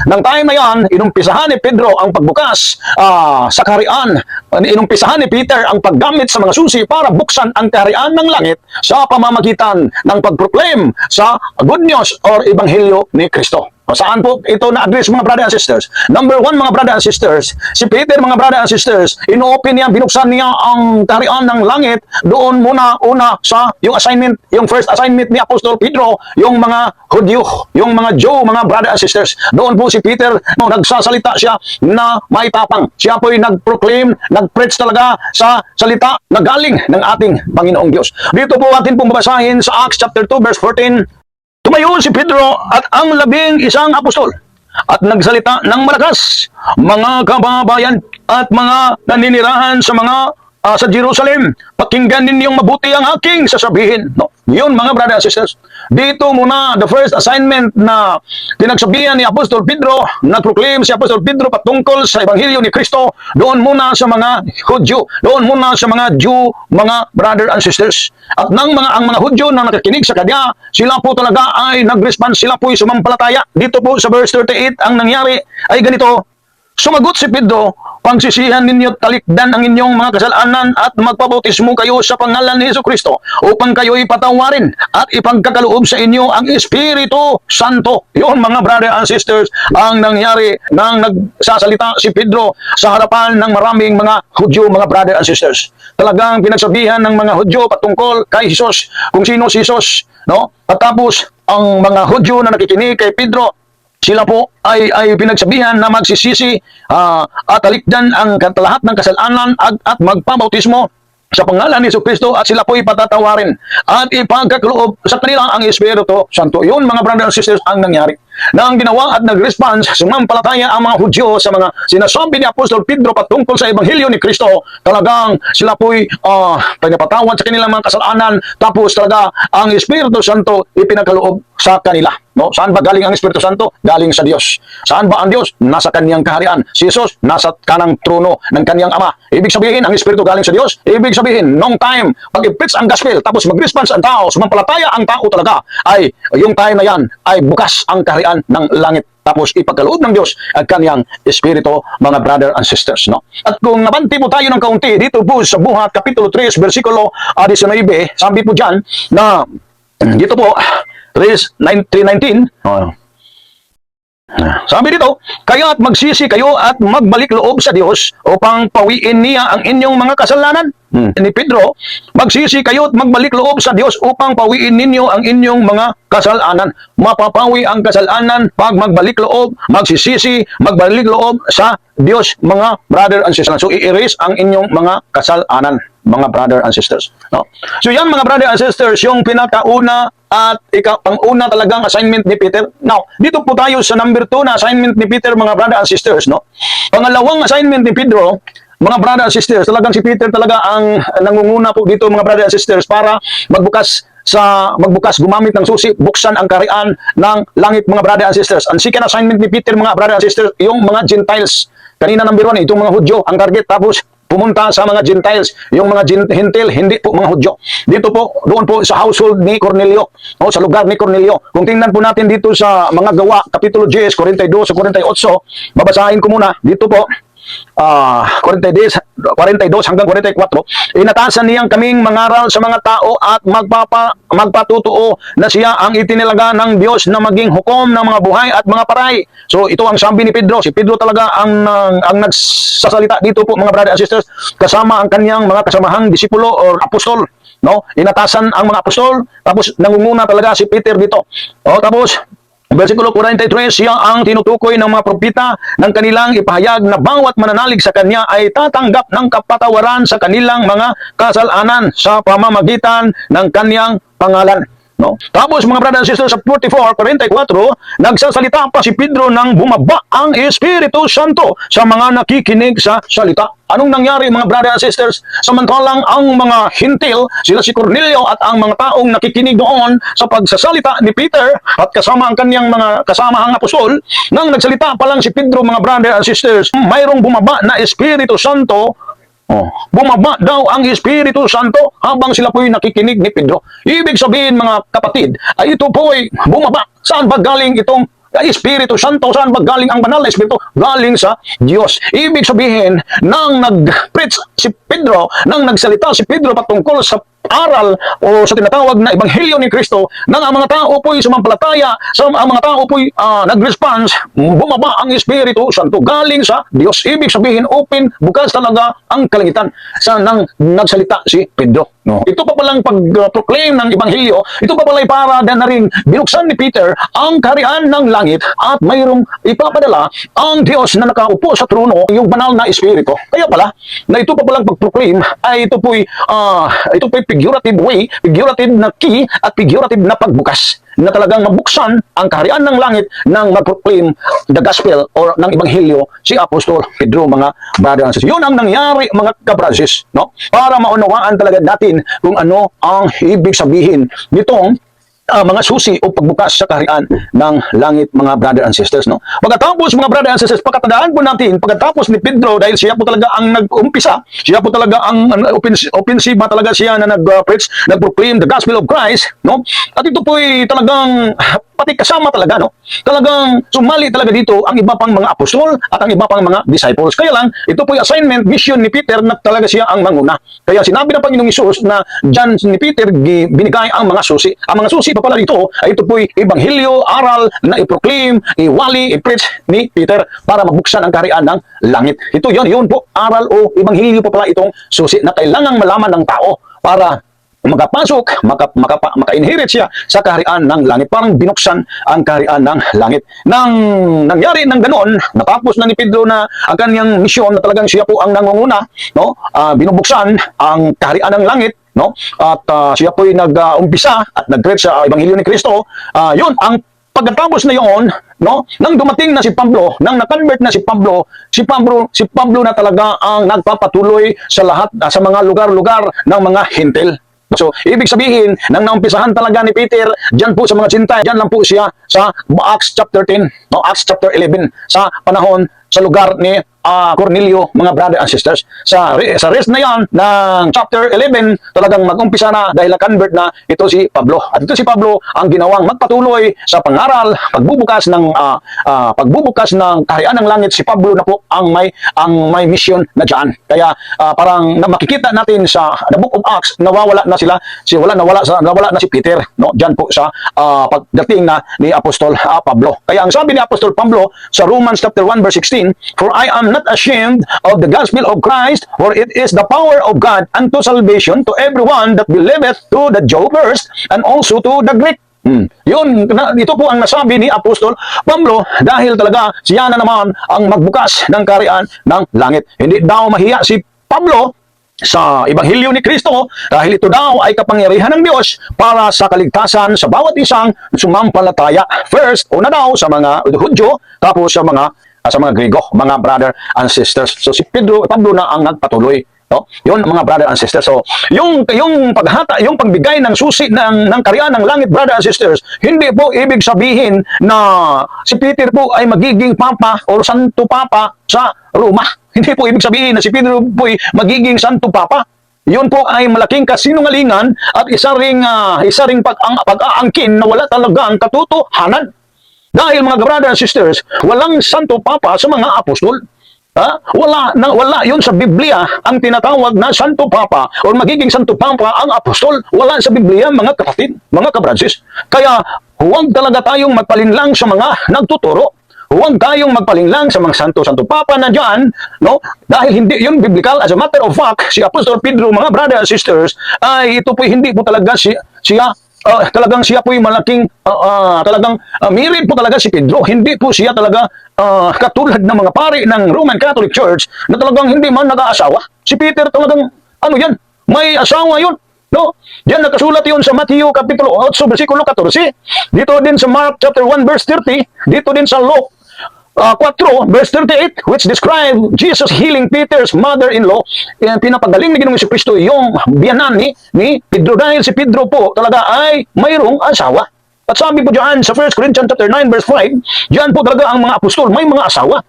Nang time na yan, inumpisahan ni Pedro ang pagbukas sa kaharian. Inumpisahan ni Peter ang paggamit sa mga susi para buksan ang kaharian ng langit sa pamamagitan ng pagproclaim sa good news or ebanghelyo ni Kristo. Saan po ito na-address mga brother and sisters? Number one mga brother and sisters, si Peter mga brother and sisters, ino-open niya, binuksan niya ang kaharian ng langit doon muna una sa yung assignment, yung first assignment ni Apostol Pedro, yung mga Hudyo, yung mga Jew, mga brother and sisters. Doon po si Peter, nagsasalita siya na may tapang. Siya po'y nag-proclaim, nag-preach talaga sa salita na galing ng ating Panginoong Diyos. Dito po atin pong babasahin sa Acts chapter 2 verse 14. Tumayo si Pedro at ang 11 apostol at nagsalita ng malakas, mga kababayan at mga naninirahan sa Jerusalem, pakinggan ninyong mabuti ang aking sasabihin. No? Yun mga brother and sisters. Dito muna the first assignment na pinagsabihan ni Apostol Pedro, nag-proclaim si Apostol Pedro patungkol sa ebanghelyo ni Kristo, doon muna sa mga Hudyo, doon muna sa mga Jew, mga brother and sisters. At ang mga Hudyo na nakakinig sa kanya, sila po talaga ay nag-response, sila po ay sumampalataya. Dito po sa verse 38, ang nangyari ay ganito, sumagot si Pedro, pagsisihan ninyo talikdan ang inyong mga kasalanan at magpabautismo kayo sa pangalan ni Jesucristo upang kayo'y patawarin at ipagkakaloob sa inyo ang Espiritu Santo. Yun mga brother and sisters, ang nangyari nang nagsasalita si Pedro sa harapan ng maraming mga Hudyo, mga brother and sisters. Talagang pinagsabihan ng mga Hudyo patungkol kay Jesus, kung sino si Jesus, no? At tapos ang mga Hudyo na nakikinig kay Pedro, sila po ay pinagsabihan na magsisisi at talikdan ang lahat ng kasalanan at magpabautismo sa pangalan ni Jesucristo at sila po ipatatawarin at ipagkakaloob sa kanila ang Espiritu Santo. Yun mga brothers and sisters ang nangyari. Nang ginawa at nag-response, sumampalataya ang mga Hudyo sa mga sinasabi ni Apostol Pedro patungkol sa ebanghelyo ni Kristo, talagang sila po'y pinapatawad sa kanilang mga kasalanan, tapos talaga ang Espiritu Santo ipinakaloob sa kanila. No? Saan ba galing ang Espiritu Santo? Galing sa Diyos. Saan ba ang Diyos? Nasa kanyang kaharian. Si Jesus, nasa kanang trono ng kanyang Ama. Ibig sabihin, ang Espiritu galing sa Diyos. Ibig sabihin, nung time, pag i-preach ang gospel, tapos mag-response ang tao, sumampalataya ang tao talaga, ay yung time na yan, ay bukas ang kaharian ng langit. Tapos ipagkaloob ng Diyos ang kanyang Espiritu, mga brother and sisters. No? At kung nabanti po tayo ng kaunti, dito po sa Buhat, Kapitulo 3, versikulo 19, sabi po dyan, na dito po, 3:19. Sabi dito, kaya't magsisi kayo at magbalik loob sa Diyos upang pawiin niya ang inyong mga kasalanan. Ni Pedro, magsisi kayo at magbalik loob sa Diyos upang pawiin ninyo ang inyong mga kasalanan. Mapapawi ang kasalanan pag magbalik loob, magsisisi, magbalik loob sa Diyos, mga brother and sisters. So, i-erase ang inyong mga kasalanan, mga brother and sisters. No? So, yan mga brother and sisters, yung pinakauna at pang-una talagang assignment ni Peter. Now, dito po tayo sa number 2 na assignment ni Peter, mga brother and sisters. No? Pangalawang assignment ni Pedro, mga brother and sisters, talagang si Peter talaga ang nangunguna po dito, mga brother and sisters, para magbukas, gumamit ng susi, buksan ang kaharian ng langit, mga brother and sisters. Ang second assignment ni Peter, mga brother and sisters, yung mga Gentiles. Kanina number 1, itong mga Hudyo ang target, tapos pumunta sa mga Gentiles, yung mga Hintil, hindi po mga Hudyo. Dito po, doon po sa household ni Cornelio, o sa lugar ni Cornelio. Kung tingnan po natin dito sa mga gawa, Kapitulo 10, 42 sa 48, babasahin ko muna, dito po, 42 hanggang 44, inatasan niyang kaming mangaral sa mga tao at magpatutuo na siya ang itinilaga ng Diyos na maging hukom ng mga buhay at mga paray. So ito ang sabi ni Pedro. Si Pedro talaga ang nagsasalita dito po, mga brother and sisters, kasama ang kanyang mga kasamahang disipulo or apostol. No? Inatasan ang mga apostol, tapos nangunguna talaga si Peter dito. Tapos versikulo 43, siya ang tinutukoy ng mga propeta ng kanilang ipahayag na bawat mananalig sa kanya ay tatanggap ng kapatawaran sa kanilang mga kasalanan sa pamamagitan ng kanyang pangalan. No? Tapos mga brother and sisters, sa 44, nagsasalita pa si Pedro nang bumaba ang Espiritu Santo sa mga nakikinig sa salita. Anong nangyari mga brother and sisters? Samantalang ang mga Hintil, sila si Cornelio at ang mga taong nakikinig doon sa pagsasalita ni Peter at kasama ang kanyang mga kasamahang apostol, nang nagsalita pa lang si Pedro, mga brother and sisters, mayroong bumaba na Espiritu Santo. Bumaba daw ang Espiritu Santo habang sila po'y nakikinig ni Pedro. Ibig sabihin mga kapatid, ay ito po'y bumaba. Saan ba galing itong Espiritu Santo. Saan ba galing ang banal na Espiritu? Galing sa Diyos. Ibig sabihin, nang nag-preach si Pedro, nang nagsalita si Pedro patungkol sa aral o sa tinatawag na Ebanghelyo ni Kristo, nang ang mga tao po'y sumampalataya, ang mga tao po'y nag-response, bumaba ang Espiritu Santo galing sa Diyos. Ibig sabihin, open, bukas talaga ang kalangitan sa nang nagsalita si Pedro. No? Ito pa palang pag-proclaim ng Ebanghelyo, ito pa pala'y para na rin binuksan ni Peter ang kaharian ng langit at mayroong ipapadala ang Diyos na nakaupo sa trono, yung banal na Espiritu. Kaya pala, na ito pa palang pag-proclaim ay ito po'y figurative way, figurative na key at figurative na pagbukas na talagang mabuksan ang kaharian ng langit nang mag-proclaim the gospel or ng Ebanghelyo si Apostol Pedro, mga brother and sisters. Yun ang nangyari, mga kabrazis, no? Para maunawaan talaga natin kung ano ang ibig sabihin nitong mga susi o pagbukas sa kaharian ng langit, mga brother and sisters, no? Pagkatapos, mga brother and sisters, pagkatandaan po natin, pagkatapos ni Pedro, dahil siya po talaga ang nag-umpisa, siya po talaga ang offensive talaga siya na nag-preach, nag-proclaim the gospel of Christ, no? At ito po'y talagang pati kasama talaga, no? Talagang sumali talaga dito ang iba pang mga apostol at ang iba pang mga disciples. Kaya lang, ito po'y assignment, mission ni Peter na talaga siya ang manguna. Kaya sinabi ng Panginoong Hesus na dyan ni Peter binigay ang mga susi. Ang mga susi pa pala dito ay ito po'y Ebanghelyo, aral na i-proclaim, i-wali, i-preach ni Peter para mabuksan ang kaharian ng langit. Ito yun po, aral o Ebanghelyo pa pala itong susi na kailangang malaman ng tao para makapasok, maka-inherit siya sa kaharian ng langit. Parang binuksan ang kaharian ng langit. Nang nangyari ng ganon, natapos na ni Pedro na ang kanyang misyon na talagang siya po ang nangunguna, no? Binubuksan ang kaharian ng langit, no? At siya po'y nag-umpisa at nag-preach sa Ebanghelyo ni Kristo. Yun, ang pagkatapos na yun, no? Nang dumating na si Pablo, nang na-convert na si Pablo na talaga ang nagpapatuloy sa lahat, sa mga lugar-lugar ng mga hintil. So, ibig sabihin, nang naumpisahan talaga ni Peter, dyan po sa mga Gentile, dyan lang po siya sa Acts chapter 10, no? Acts chapter 11, sa panahon, sa lugar ni Cornelio, mga brother and sisters. Sa rest na yan ng chapter 11, talagang mag-umpisa na dahil na-convert na ito si Pablo. At ito si Pablo ang ginawang magpatuloy sa pangaral, pagbubukas ng kaharian ng langit. Si Pablo na po ang may mission na dyan. Kaya parang makikita natin sa the book of Acts, nawala na si Peter, no? Dyan po sa pagdating na ni Apostol Pablo. Kaya ang sabi ni Apostol Pablo sa Romans chapter 1 verse 16, "For I am not ashamed of the gospel of Christ, for it is the power of God unto salvation to everyone that believeth, to the Jew first, and also to the Greek." Ito po ang nasabi ni Apostol Pablo dahil talaga siya na naman ang magbukas ng kaharian ng langit. Hindi daw mahiya si Pablo sa Ebanghelyo ni Kristo dahil ito daw ay kapangyarihan ng Diyos para sa kaligtasan sa bawat isang sumampalataya. First, una daw sa mga Hudyo, tapos sa mga Grego, mga brother and sisters. So si Pablo na ang nagpatuloy, no? Yun, mga brother and sisters. So yung paghata, yung pagbigay ng susi ng kaharian ng langit, brother and sisters, hindi po ibig sabihin na si Peter po ay magiging papa o santo papa sa Roma. Hindi po ibig sabihin na si Pedro po ay magiging santo papa. Yun po ay malaking kasinungalingan at isa ring pag-aangkin na wala talagang katotohanan. Dahil, mga brother and sisters, walang santo papa sa mga apostol. Wala yun sa Biblia ang tinatawag na santo papa o magiging santo papa ang apostol. Wala sa Biblia, mga kapatid, mga kabransis. Kaya huwag talaga tayong magpalinlang sa mga nagtuturo. Huwag tayong magpalinlang sa mga santo-santo papa na dyan, no? Dahil hindi yun biblical. As a matter of fact, si Apostol Pedro, mga brother and sisters, ay ito po hindi po talaga talagang siya po yung malaking mirid po talaga si Pedro. Hindi po siya talaga katulad ng mga pari ng Roman Catholic Church na talagang hindi man nag-aasawa. Si Peter talagang may asawa yun, no? Diyan nakasulat yun sa Matthew kapitulo 8 bersikulo 14. Dito din sa Mark chapter 1 verse 30, dito din sa Luke 4 verse 38, which describe Jesus healing Peter's mother-in-law. Pinapagaling ni Ginoong Jesucristo yung biyanan ni Pedro dahil si Pedro po talaga ay mayroong asawa. At sabi po diyan sa 1 Corinthians chapter 9 verse 5, diyan po talaga ang mga apostol may mga asawa.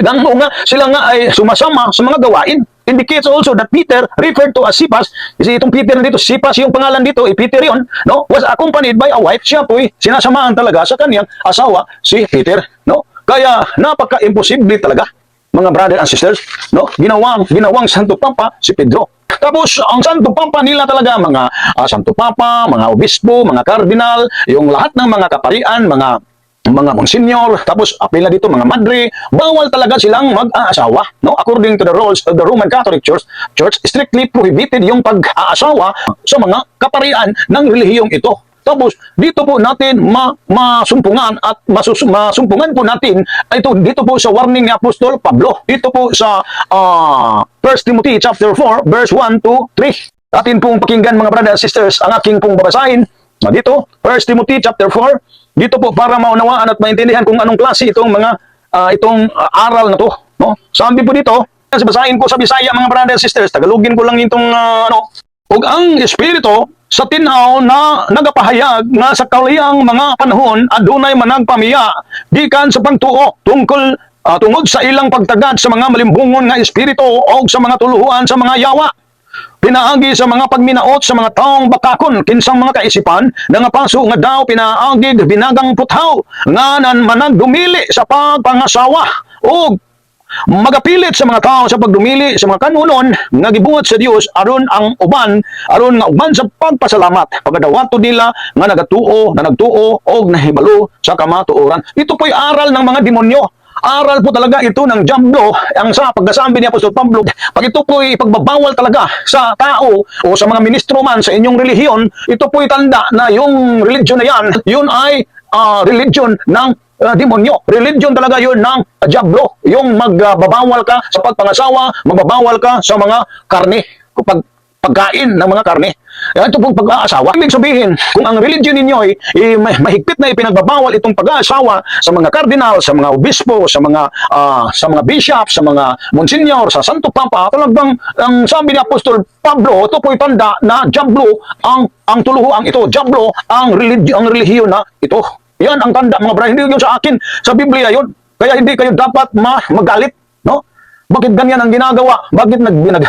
nga sila nga ay sumasama sa mga gawain. Indicates also that Peter, referred to as Cephas, kasi itong Peter na dito, Cephas yung pangalan dito, Peter yun, no? Was accompanied by a wife. Siya po'y sinasamahan talaga sa kaniyang asawa, si Peter, no? Kaya napaka-imposible talaga, mga brothers and sisters, no? Ginawang Santo Papa si Pedro. Tapos ang Santo Papa nila talaga, mga Santo Papa, mga obispo, mga kardinal, yung lahat ng mga kaparian, mga monsenyor, tapos apela dito mga madre, bawal talaga silang mag-aasawa, no? According to the rules of the Roman Catholic Church, strictly prohibited yung pag-aasawa sa mga kaparian ng relihiyong ito. Tapos dito po natin masumpungan at masumpungan po natin ito dito po sa warning ni Apostol Pablo. Dito po sa 1 Timothy chapter 4 verse 1 to 3. Atin pong pakinggan mga brothers and sisters ang aking pong babasahin. Dito 1 Timothy chapter 4. Dito po para maunawaan at maintindihan kung anong klase itong mga aral na to, no? Sabi po dito, basahin ko sa Bisaya mga brothers and sisters, tagalogin ko lang itong ug ang espiritu sa tinaw na nagapahayag nga sa kauliyang mga panahon adunay managpamiya gikan sa pagtuo tungod sa ilang pagtagad sa mga malimbungon nga espiritu o sa mga tuluhuan sa mga yawa. Pinaagi sa mga pagminaot sa mga taong bakakon kinsang mga kaisipan na nga paso nga daw pinaagi binagang puthaw nga nan managdumili sa pagpangasawa o magapilit sa mga tao sa pagdumili sa mga kanunon nga gibuhat sa Dios aron nga uban sa pagpasalamat pagadawato nila nga nagatuo na nagtuo og nahibalo sa kamatuoran. Ito po'y aral ng mga demonyo. Aral po talaga ito ng diablo. Ang sa pagkasabi ni Apostol Pablo, pag ito po'y ipagbabawal talaga sa tao o sa mga ministro man sa inyong relihiyon, ito po'y tanda na yung religion na yan, yun ay religion ng demonyo. Religion talaga yun ng diablo. Yung magbabawal ka sa pagpangasawa, magbabawal ka sa mga karne, pagkain ng mga karne. Ito pong pag-aasawa. Ibig sabihin, kung ang religion ninyo ay mahigpit na ipinagbabawal itong pag-aasawa sa mga kardinal, sa mga obispo, sa mga bishop, sa mga monsenyor, sa Santo Papa, talagang ang sabi ni Apostol Pablo, ito po'y tanda na diablo ang tuluhuang ito. Diablo ang relihiyon na ito. Yan ang tanda mga brother. Hindi yun sa akin. Sa Biblia yun. Kaya hindi kayo dapat magalit. No? Bakit ganyan ang ginagawa? Bakit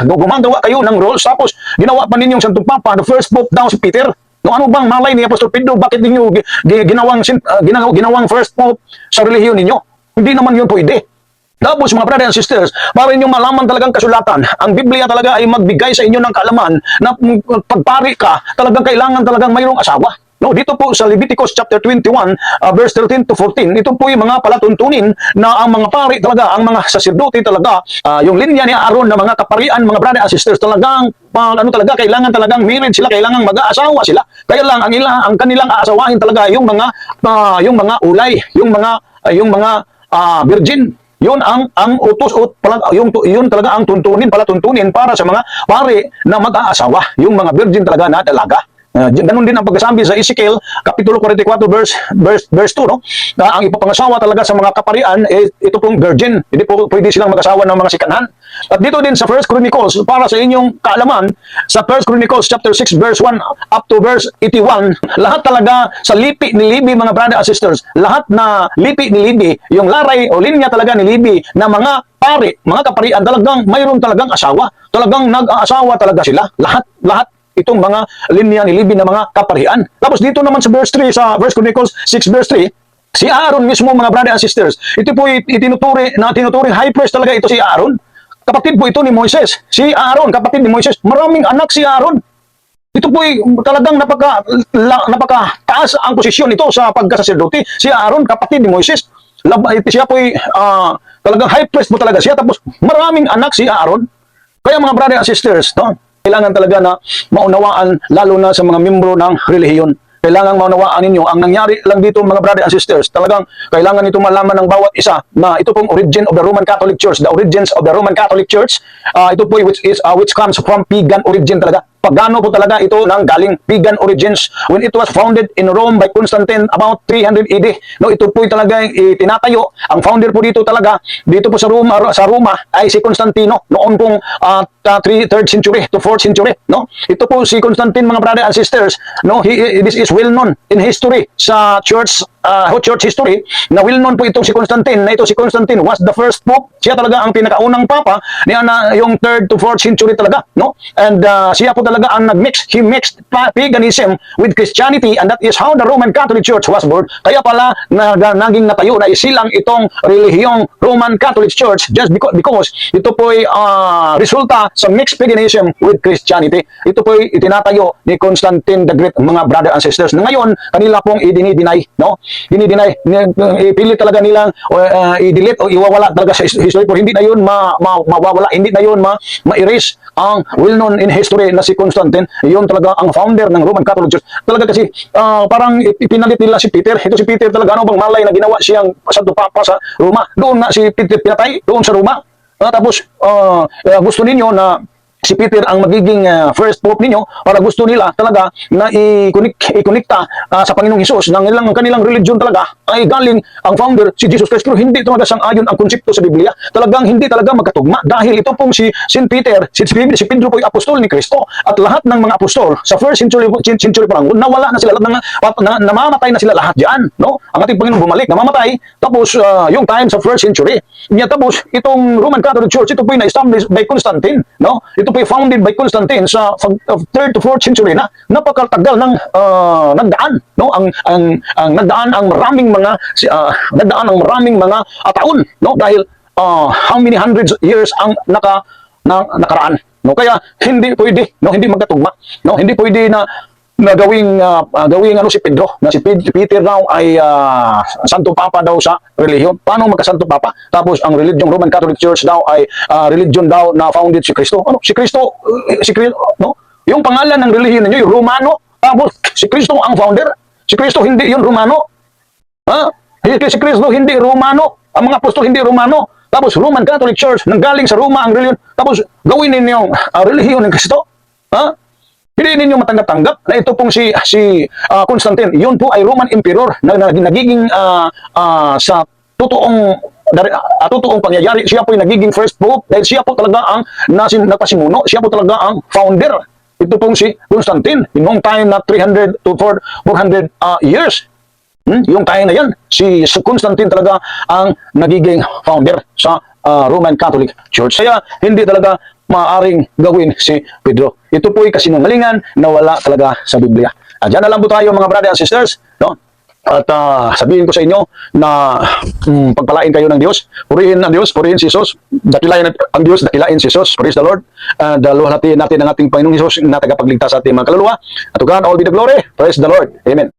gumagawa kayo ng rules? Tapos ginawa pa ninyong Santo Papa, the first pope daw si Peter. No, ano bang malay ni Apostol Pedro? Bakit ninyo ginawang first pope sa relihiyon ninyo? Hindi naman yun pwede. Tapos mga brothers and sisters, para inyong malaman talagang kasulatan, ang Biblia talaga ay magbigay sa inyo ng kaalaman na pagpari ka, talagang kailangan talagang mayroong asawa. No, dito po sa Leviticus chapter 21 verse 13 to 14, ito po yung mga palatuntunin na ang mga pari talaga, ang mga saserdote talaga, yung linya ni Aaron na mga kaparian, mga brothers and sisters, talagang kailangan talagang married sila, kailangan mag-aasawa sila. Kaya lang ang kanilang aasawahin talaga yung mga ulay, yung mga virgin. Yun ang utos yun talaga ang palatuntunin para sa mga pari na mag-aasawa, yung mga virgin talaga na dalaga. Ganun din ang pagkasabi sa Ezekiel Kapitulo 44 verse 2, no? Na ang ipapangasawa talaga sa mga kaparian ito pong virgin. Hindi po pwede silang mag-asawa ng mga sikanhan. At dito din sa 1 Chronicles, para sa inyong kaalaman, sa 1 Chronicles chapter 6 verse 1 up to verse 81, lahat talaga sa lipi ni Levi mga brothers and sisters, lahat na lipi ni Levi, yung laray o linya talaga ni Levi na mga pari, mga kaparian, talagang mayroon talagang asawa. Talagang nag-aasawa talaga sila. Lahat itong mga linya ni Levi na mga kaparian. Tapos dito naman sa verse 3, sa 1 Chronicles 6 verse 3, si Aaron mismo mga brothers and sisters, ito po tinuturing high priest talaga ito si Aaron. Kapatid po ito ni Moises. Si Aaron, kapatid ni Moises. Maraming anak si Aaron. Ito po talagang napaka-taas ang posisyon ito sa pagkasaserdote. Si Aaron, kapatid ni Moises. Siya po talagang high priest po talaga siya. Tapos maraming anak si Aaron. Kaya mga brothers and sisters, no? Kailangan talaga na maunawaan lalo na sa mga membro ng relihiyon. Kailangan maunawaan ninyo ang nangyari lang dito mga brothers and sisters. Talagang kailangan nito malaman ng bawat isa na ito pong origin of the Roman Catholic Church, the origins of the Roman Catholic Church, ito po which comes from pagan origin talaga. Pagano po talaga ito nang galing pagan origins when it was founded in Rome by Constantine about 300 AD. No, ito po talaga tinatayo. Ang founder po dito talaga dito po sa Roma ay si Constantino noon pong 3rd century to 4th century, no? Ito po si Constantine mga brothers and sisters, no? This is well known in history sa church church history na well-known po itong si Constantine, na ito si Constantine was the first pope. Siya talaga ang pinakaunang papa niya na yung 3rd to 4th century talaga, no? And siya po talaga ang nag-mix. He mixed paganism with Christianity, and that is how the Roman Catholic Church was born. Kaya pala naging natayo na isilang itong relihiyong Roman Catholic Church just because ito po ay resulta sa mixed paganism with Christianity. Ito po ay itinatayo ni Constantine the Great, mga brother and sisters. Na ngayon, kanila pong i-deny, no? Dinideny, ipilit talaga nilang i-delete o iwawala talaga sa history, pero hindi na yun mawawala, hindi na yun ma-erase ang well-known in history na si Constantine. Yun talaga ang founder ng Roman Catholic Church. Talaga kasi parang ipinalit nila si Peter. Ito si Peter talaga, ano bang malay na ginawa siyang Santo Papa sa Roma. Doon nga si Peter pinatay, doon sa Roma. Tapos gusto ninyo na si Peter ang magiging first pope ninyo, para gusto nila talaga na i-connecta sa Panginoong Hesus ng kanilang religion talaga ay galing ang founder si Jesus Christ. Pero hindi talaga sang-ayon ang konsepto sa Biblia. Talagang hindi talaga magkatugma, dahil ito pong si St. Peter, si Pedro po ay apostol ni Kristo, at lahat ng mga apostol sa first century pa lang, nawala na sila, namamatay na sila lahat diyan, no? Ang ating Panginoon bumalik, namamatay, tapos yung time sa first century. Tapos itong Roman Catholic Church, ito po ay na-established by Constantine, no? Ito po ay founded by Constantine sa 3rd to 4th century na. Napakatagal ng nagdaan, no? Ang nagdaan ang maraming mga taon, no? Dahil how many hundreds of years ang nakaraan, no? Kaya hindi pwede, no? Hindi magkatugma, no? Hindi pwede na gawing si Pedro, na si Peter daw ay Santo Papa daw sa relihiyon. Paano magka-Santo Papa? Tapos ang religion Roman Catholic Church daw ay religion daw na founded si Kristo. Ano? Si Kristo, no? Yung pangalan ng relihiyon niyo, yung Romano. Tapos si Kristo ang founder. Si Kristo hindi yung Romano. Ha? Si Kristo hindi Romano. Ang mga apostol hindi Romano. Tapos Roman Catholic Church, nanggaling sa Roma ang relihiyon. Tapos gawin ninyo ang relihiyon ng Kristo. Ha? Hindi ninyo matanggap-tanggap na ito pong si Constantine, yun po ay Roman Emperor na nagiging sa totoong pangyayari, siya po ay nagiging first pope dahil siya po talaga ang napasimuno, siya po talaga ang founder. Ito pong si Constantine, in long time na 300 to 400 years. Yung time na yan, si Constantine talaga ang nagiging founder sa Roman Catholic Church. Kaya hindi talaga maaaring gawin si Pedro. Ito po ay kasinungalingan na wala talaga sa Biblia. Diyan na lang po tayo mga brother and sisters, no? At sabihin ko sa inyo na pagpalain kayo ng Diyos, purihin ang Diyos, purihin si Jesus, dakilain ang Diyos, dakilain si Jesus, praise the Lord. And luwalhatiin natin ang ating Panginoong Jesus na tagapagligtas sa ating mga kaluluwa. At to God all be the glory, praise the Lord. Amen.